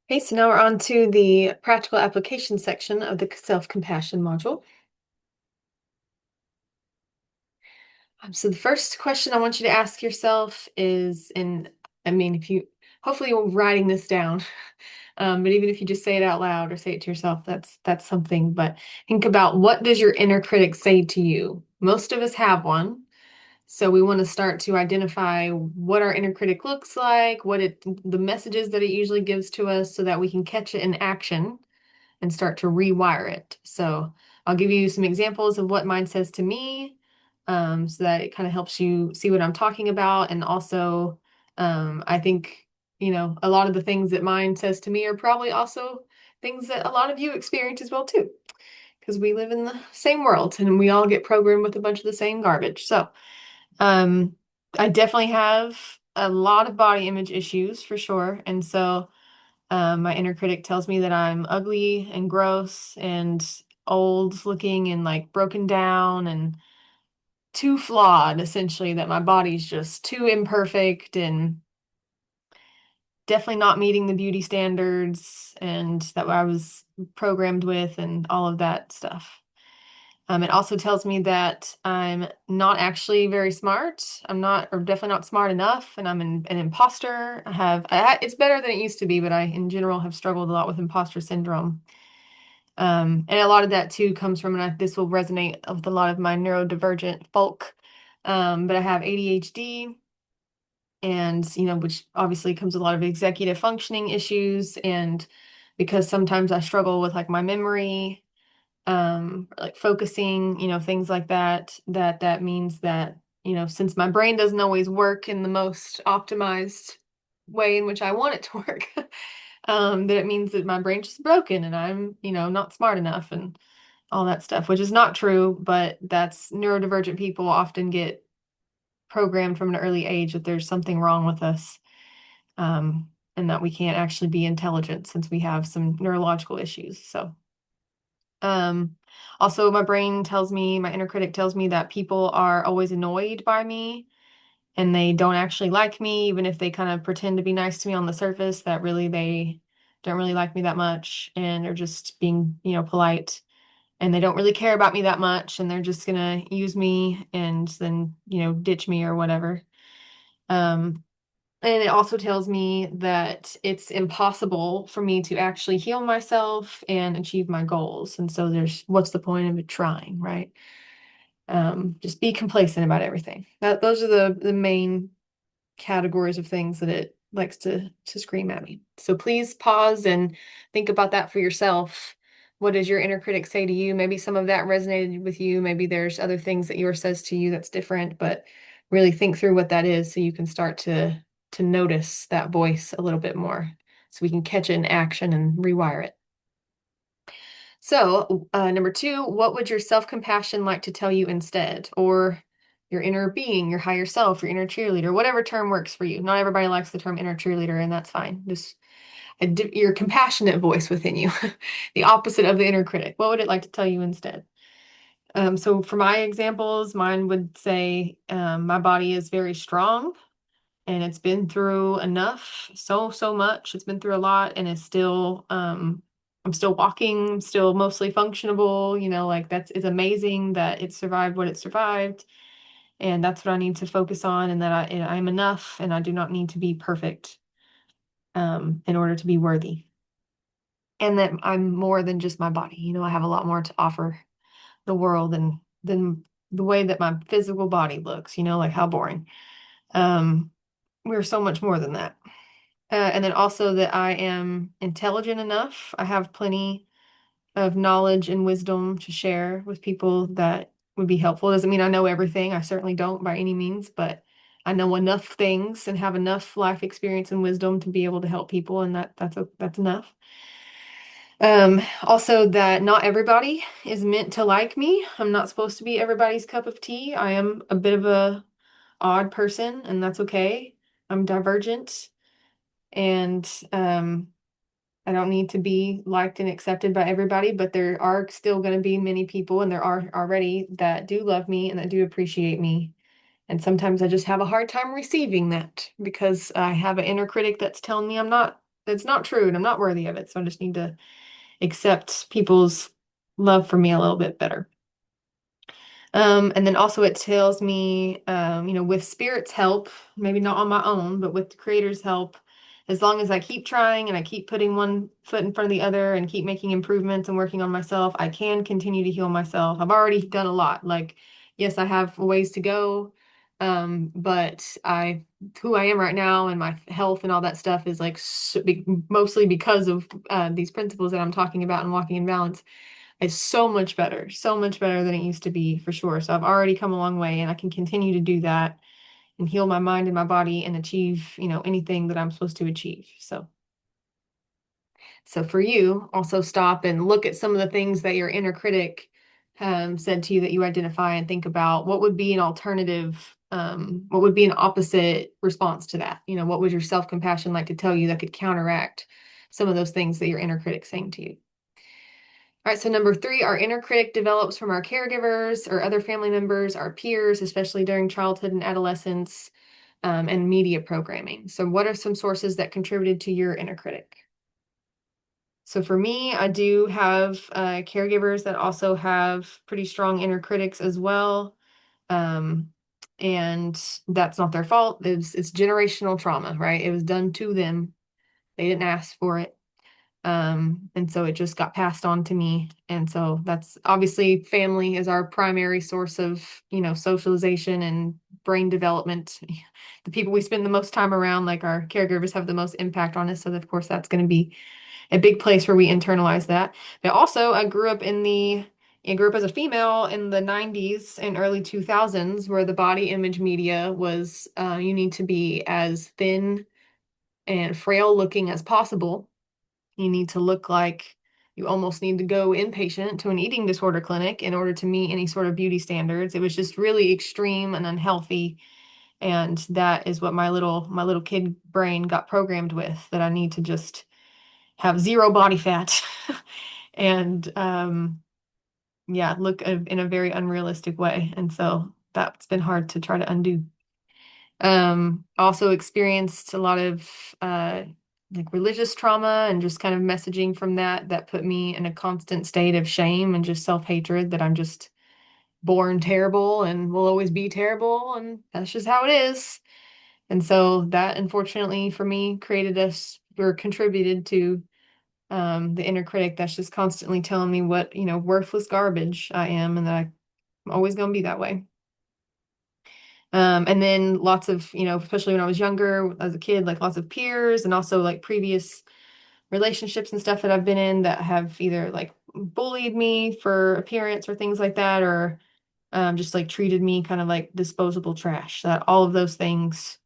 Okay, so now we're on to the practical application section of the self-compassion module. So the first question I want you to ask yourself is, and I mean, if you hopefully you're writing this down, but even if you just say it out loud or say it to yourself, that's something. But think about, what does your inner critic say to you? Most of us have one. So we want to start to identify what our inner critic looks like, the messages that it usually gives to us, so that we can catch it in action and start to rewire it. So I'll give you some examples of what mine says to me, so that it kind of helps you see what I'm talking about. And also, I think, a lot of the things that mine says to me are probably also things that a lot of you experience as well too, because we live in the same world and we all get programmed with a bunch of the same garbage. So, um, I definitely have a lot of body image issues for sure. And so my inner critic tells me that I'm ugly and gross and old looking and like broken down and too flawed, essentially, that my body's just too imperfect and definitely not meeting the beauty standards and that I was programmed with and all of that stuff. It also tells me that I'm not actually very smart. I'm not, or definitely not smart enough, and I'm an imposter. It's better than it used to be, but I, in general, have struggled a lot with imposter syndrome. And a lot of that too comes from, and this will resonate with a lot of my neurodivergent folk. But I have ADHD, and which obviously comes with a lot of executive functioning issues, and because sometimes I struggle with like my memory, like focusing, things like that, that means that, since my brain doesn't always work in the most optimized way in which I want it to work, that it means that my brain's just broken and I'm, not smart enough and all that stuff, which is not true, but that's neurodivergent people often get programmed from an early age that there's something wrong with us, and that we can't actually be intelligent since we have some neurological issues. So, um, also, my inner critic tells me that people are always annoyed by me and they don't actually like me, even if they kind of pretend to be nice to me on the surface, that really they don't really like me that much and they're just being, polite, and they don't really care about me that much and they're just gonna use me and then, ditch me or whatever. Um, and it also tells me that it's impossible for me to actually heal myself and achieve my goals. And so what's the point of it trying, right? Just be complacent about everything. Those are the main categories of things that it likes to scream at me. So please pause and think about that for yourself. What does your inner critic say to you? Maybe some of that resonated with you. Maybe there's other things that yours says to you that's different, but really think through what that is so you can start to notice that voice a little bit more so we can catch it in action and rewire it. So, number two, what would your self-compassion like to tell you instead? Or your inner being, your higher self, your inner cheerleader, whatever term works for you. Not everybody likes the term inner cheerleader, and that's fine. Just your compassionate voice within you, the opposite of the inner critic. What would it like to tell you instead? So, for my examples, mine would say, my body is very strong and it's been through enough, so much. It's been through a lot and it's still, I'm still walking, still mostly functionable, like it's amazing that it survived what it survived. And that's what I need to focus on, and that I'm enough and I do not need to be perfect, in order to be worthy. And that I'm more than just my body. I have a lot more to offer the world than the way that my physical body looks, like how boring. Um, we're so much more than that. And then also that I am intelligent enough. I have plenty of knowledge and wisdom to share with people that would be helpful. Doesn't mean I know everything. I certainly don't by any means, but I know enough things and have enough life experience and wisdom to be able to help people, and that's enough. Also that not everybody is meant to like me. I'm not supposed to be everybody's cup of tea. I am a bit of a odd person, and that's okay. I'm divergent, and I don't need to be liked and accepted by everybody, but there are still going to be many people, and there are already, that do love me and that do appreciate me. And sometimes I just have a hard time receiving that because I have an inner critic that's telling me I'm not that's not true and I'm not worthy of it. So I just need to accept people's love for me a little bit better. And then also it tells me, with spirit's help, maybe not on my own, but with the creator's help, as long as I keep trying and I keep putting one foot in front of the other and keep making improvements and working on myself, I can continue to heal myself. I've already done a lot. Like, yes, I have ways to go. But who I am right now and my health and all that stuff is like mostly because of these principles that I'm talking about and walking in balance is so much better than it used to be for sure. So I've already come a long way and I can continue to do that and heal my mind and my body and achieve, anything that I'm supposed to achieve. So for you, also stop and look at some of the things that your inner critic said to you that you identify and think about what would be an alternative, what would be an opposite response to that? What would your self-compassion like to tell you that could counteract some of those things that your inner critic's saying to you? All right, so number three, our inner critic develops from our caregivers or other family members, our peers, especially during childhood and adolescence, and media programming. So, what are some sources that contributed to your inner critic? So, for me, I do have caregivers that also have pretty strong inner critics as well. Um, and that's not their fault. It's generational trauma, right? It was done to them. They didn't ask for it. And so it just got passed on to me. And so that's obviously family is our primary source of, socialization and brain development. The people we spend the most time around, like our caregivers, have the most impact on us. So of course that's going to be a big place where we internalize that. But also I grew up as a female in the 90s and early 2000s where the body image media was you need to be as thin and frail looking as possible. You need to look like you almost need to go inpatient to an eating disorder clinic in order to meet any sort of beauty standards. It was just really extreme and unhealthy. And that is what my little kid brain got programmed with, that I need to just have zero body fat and yeah, look in a very unrealistic way. And so that's been hard to try to undo. Also experienced a lot of like religious trauma and just kind of messaging from that put me in a constant state of shame and just self-hatred that I'm just born terrible and will always be terrible and that's just how it is. And so that unfortunately for me created us or contributed to the inner critic that's just constantly telling me what, worthless garbage I am and that I'm always going to be that way. And then lots of, especially when I was younger as a kid, like lots of peers and also like previous relationships and stuff that I've been in that have either like bullied me for appearance or things like that, or just like treated me kind of like disposable trash. That all of those things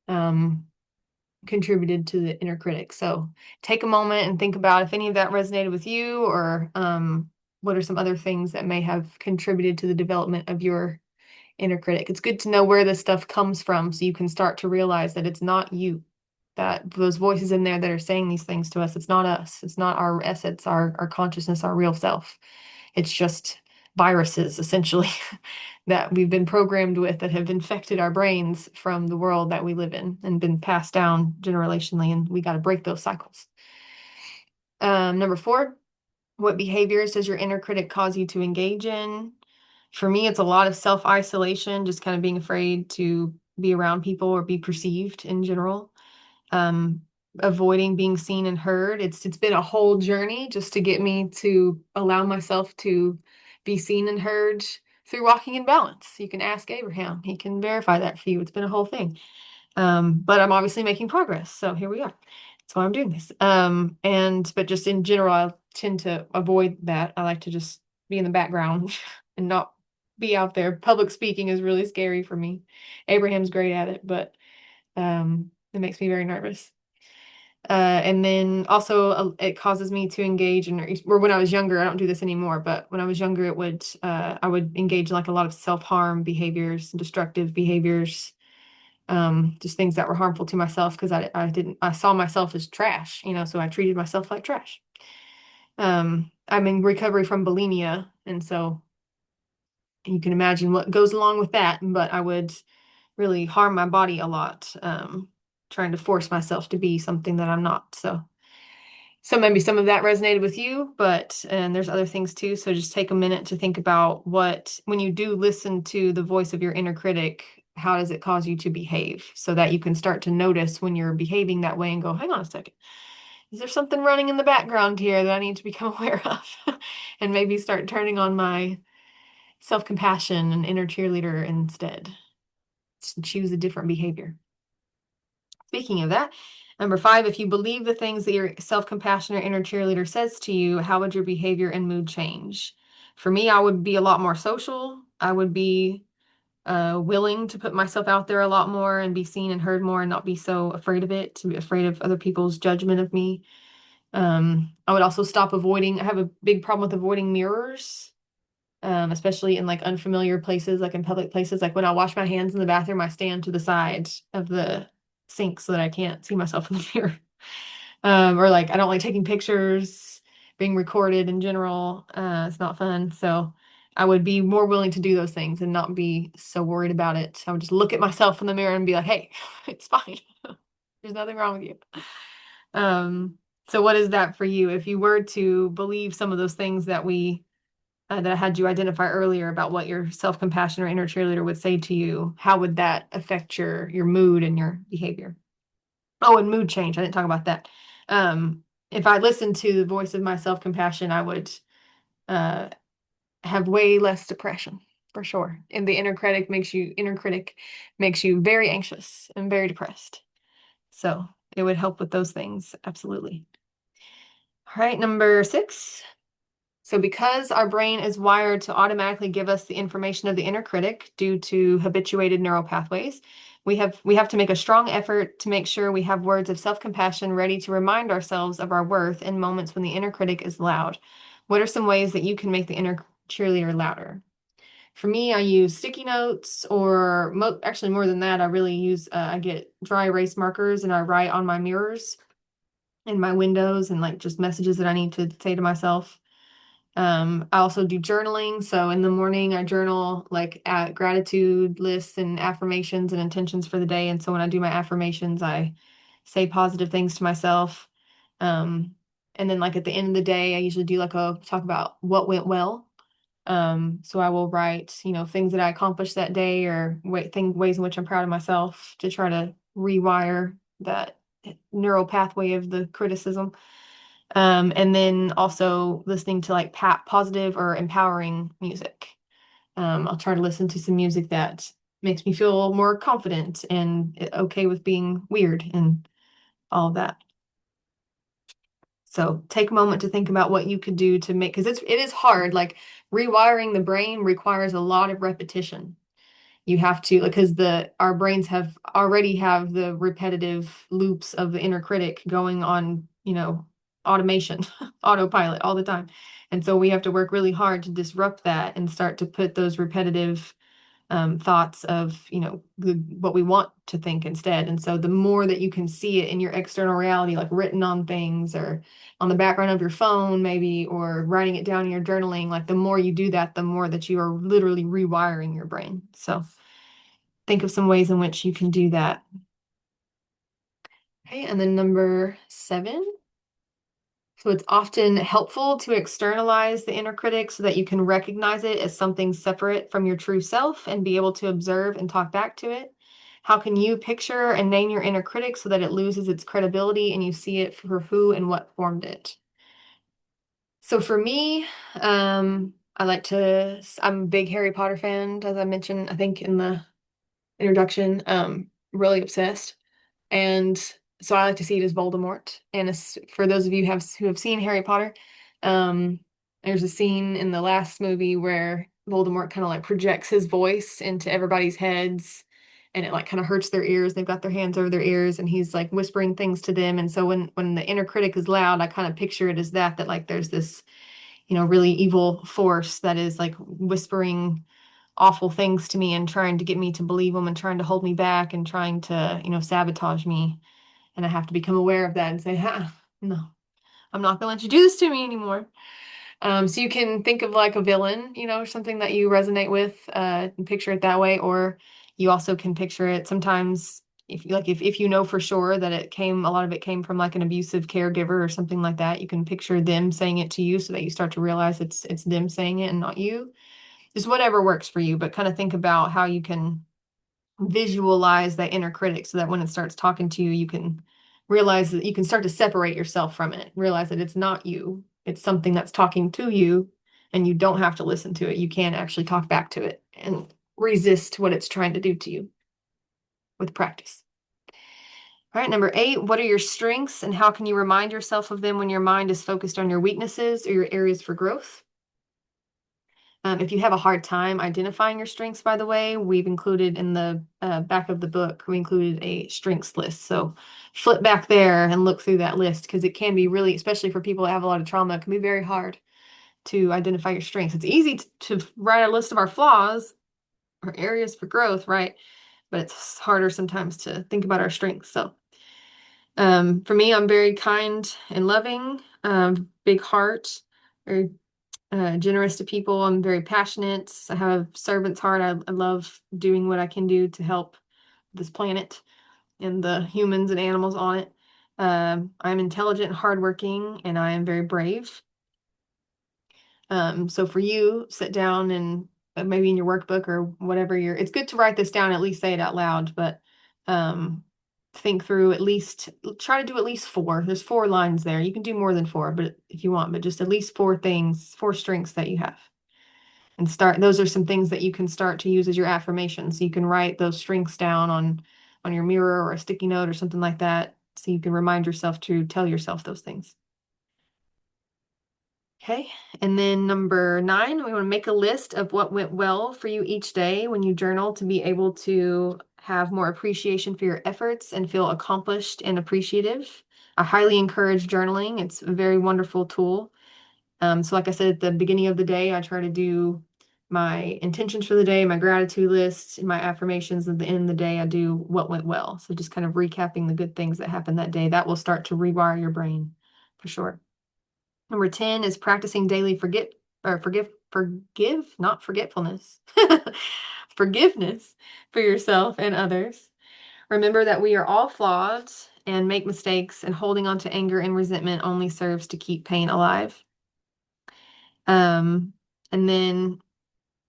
um, contributed to the inner critic. So take a moment and think about if any of that resonated with you, or what are some other things that may have contributed to the development of your inner critic. It's good to know where this stuff comes from so you can start to realize that it's not you, that those voices in there that are saying these things to us, it's not us. It's not our essence, our consciousness, our real self. It's just viruses, essentially, that we've been programmed with that have infected our brains from the world that we live in and been passed down generationally. And we got to break those cycles. Number four, what behaviors does your inner critic cause you to engage in? For me, it's a lot of self-isolation, just kind of being afraid to be around people or be perceived in general. Um, Avoiding being seen and heard. It's been a whole journey just to get me to allow myself to be seen and heard through walking in balance. You can ask Abraham. He can verify that for you. It's been a whole thing. But I'm obviously making progress. So here we are. That's why I'm doing this. But just in general, I tend to avoid that. I like to just be in the background and not be out there. Public speaking is really scary for me. Abraham's great at it, but it makes me very nervous. And then also it causes me to engage in, or when I was younger, I don't do this anymore, but when I was younger, I would engage in like a lot of self-harm behaviors, destructive behaviors, just things that were harmful to myself because I saw myself as trash, so I treated myself like trash. I'm in recovery from bulimia, and so you can imagine what goes along with that, but I would really harm my body a lot. trying to force myself to be something that I'm not. So maybe some of that resonated with you, but and there's other things too. So just take a minute to think about what, when you do listen to the voice of your inner critic, how does it cause you to behave so that you can start to notice when you're behaving that way and go, hang on a second. Is there something running in the background here that I need to become aware of? And maybe start turning on my self-compassion and inner cheerleader instead. Choose a different behavior. Speaking of that, number 5, if you believe the things that your self-compassion or inner cheerleader says to you, how would your behavior and mood change? For me, I would be a lot more social. I would be willing to put myself out there a lot more and be seen and heard more and not be so afraid of it, to be afraid of other people's judgment of me. I would also stop avoiding, I have a big problem with avoiding mirrors, especially in like unfamiliar places, like in public places. Like when I wash my hands in the bathroom, I stand to the side of the sink so that I can't see myself in the mirror. Or like I don't like taking pictures, being recorded in general. It's not fun. So I would be more willing to do those things and not be so worried about it. I would just look at myself in the mirror and be like, hey, it's fine. There's nothing wrong with you. So what is that for you? If you were to believe some of those things that that I had you identify earlier about what your self-compassion or inner cheerleader would say to you, how would that affect your mood and your behavior? Oh, and mood change. I didn't talk about that. If I listened to the voice of my self-compassion, I would uh, have way less depression for sure. And the inner critic makes you very anxious and very depressed. So it would help with those things. Absolutely. All right, number 6. So because our brain is wired to automatically give us the information of the inner critic due to habituated neural pathways, we have to make a strong effort to make sure we have words of self-compassion ready to remind ourselves of our worth in moments when the inner critic is loud. What are some ways that you can make the inner cheerleader louder? For me, I use sticky notes, or actually more than that, I really use I get dry erase markers and I write on my mirrors and my windows and like just messages that I need to say to myself. I also do journaling. So in the morning, I journal like at gratitude lists and affirmations and intentions for the day. And so when I do my affirmations, I say positive things to myself. Um, and then like at the end of the day, I usually do like a talk about what went well. So I will write, things that I accomplished that day, or ways in which I'm proud of myself, to try to rewire that neural pathway of the criticism. And then also listening to like positive or empowering music. I'll try to listen to some music that makes me feel more confident and okay with being weird and all of that. So take a moment to think about what you could do to make, because it is hard. Like rewiring the brain requires a lot of repetition. You have to, because the our brains have the repetitive loops of the inner critic going on, automation, autopilot all the time. And so we have to work really hard to disrupt that and start to put those repetitive thoughts of, what we want to think instead. And so the more that you can see it in your external reality, like written on things or on the background of your phone, maybe, or writing it down in your journaling, like the more you do that, the more that you are literally rewiring your brain. So think of some ways in which you can do that. Okay, and then number 7. So it's often helpful to externalize the inner critic so that you can recognize it as something separate from your true self and be able to observe and talk back to it. How can you picture and name your inner critic so that it loses its credibility and you see it for who and what formed it? So for me, I'm a big Harry Potter fan, as I mentioned, I think in the introduction, really obsessed. And so I like to see it as Voldemort. And for those of you who have seen Harry Potter, um, there's a scene in the last movie where Voldemort kind of like projects his voice into everybody's heads, and it like kind of hurts their ears. They've got their hands over their ears, and he's like whispering things to them. And so when the inner critic is loud, I kind of picture it as that like there's this, really evil force that is like whispering awful things to me and trying to get me to believe them and trying to hold me back and trying to, sabotage me. And I have to become aware of that and say, no, I'm not gonna let you do this to me anymore. So you can think of like a villain, something that you resonate with, and picture it that way, or you also can picture it sometimes. if you know for sure that a lot of it came from like an abusive caregiver or something like that, you can picture them saying it to you so that you start to realize it's them saying it and not you. Just whatever works for you, but kind of think about how you can visualize that inner critic so that when it starts talking to you, you can realize that you can start to separate yourself from it, realize that it's not you, it's something that's talking to you, and you don't have to listen to it. You can actually talk back to it and resist what it's trying to do to you with practice. All right, number 8, what are your strengths and how can you remind yourself of them when your mind is focused on your weaknesses or your areas for growth? If you have a hard time identifying your strengths, by the way, we've included in the back of the book, we included a strengths list. So flip back there and look through that list because it can be really, especially for people that have a lot of trauma, it can be very hard to identify your strengths. It's easy to write a list of our flaws or areas for growth, right? But it's harder sometimes to think about our strengths. So for me, I'm very kind and loving, big heart, very generous to people. I'm very passionate. I have a servant's heart. I love doing what I can do to help this planet and the humans and animals on it. I'm intelligent and hardworking, and I am very brave. So for you, sit down and maybe in your workbook or whatever it's good to write this down, at least say it out loud, but um, think through try to do at least 4. There's 4 lines there. You can do more than 4, but if you want, but just at least 4 things, 4 strengths that you have. And those are some things that you can start to use as your affirmations. So you can write those strengths down on your mirror or a sticky note or something like that. So you can remind yourself to tell yourself those things. Okay, and then number 9, we want to make a list of what went well for you each day when you journal to be able to have more appreciation for your efforts and feel accomplished and appreciative. I highly encourage journaling. It's a very wonderful tool. So like I said, at the beginning of the day, I try to do my intentions for the day, my gratitude list, and my affirmations. At the end of the day, I do what went well. So just kind of recapping the good things that happened that day. That will start to rewire your brain for sure. Number 10 is practicing daily forgive, not forgetfulness. Forgiveness for yourself and others. Remember that we are all flawed and make mistakes, and holding on to anger and resentment only serves to keep pain alive. And then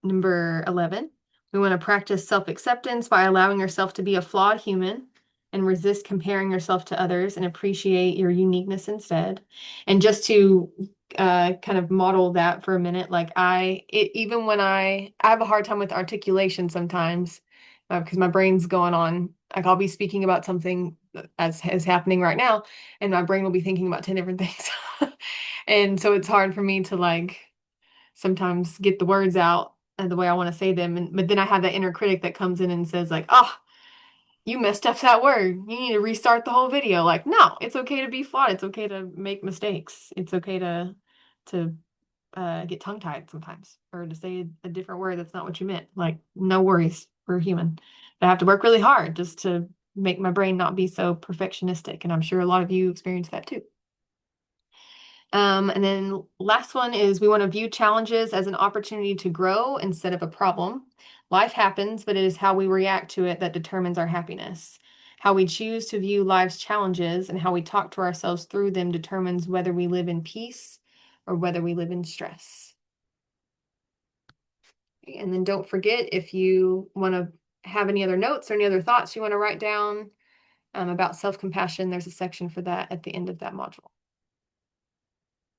number 11, we want to practice self-acceptance by allowing yourself to be a flawed human and resist comparing yourself to others and appreciate your uniqueness instead. And just to kind of model that for a minute, like even when I have a hard time with articulation sometimes because my brain's going on, like I'll be speaking about something as is happening right now, and my brain will be thinking about 10 different things. And so it's hard for me to like sometimes get the words out the way I want to say them. But then I have that inner critic that comes in and says like, oh, you messed up that word. You need to restart the whole video. Like, no, it's okay to be flawed. It's okay to make mistakes. It's okay to get tongue tied sometimes or to say a different word that's not what you meant. Like, no worries. We're human. But I have to work really hard just to make my brain not be so perfectionistic. And I'm sure a lot of you experience that too. And then last one is we want to view challenges as an opportunity to grow instead of a problem. Life happens, but it is how we react to it that determines our happiness. How we choose to view life's challenges and how we talk to ourselves through them determines whether we live in peace or whether we live in stress. And then don't forget, if you want to have any other notes or any other thoughts you want to write down about self-compassion, there's a section for that at the end of that module.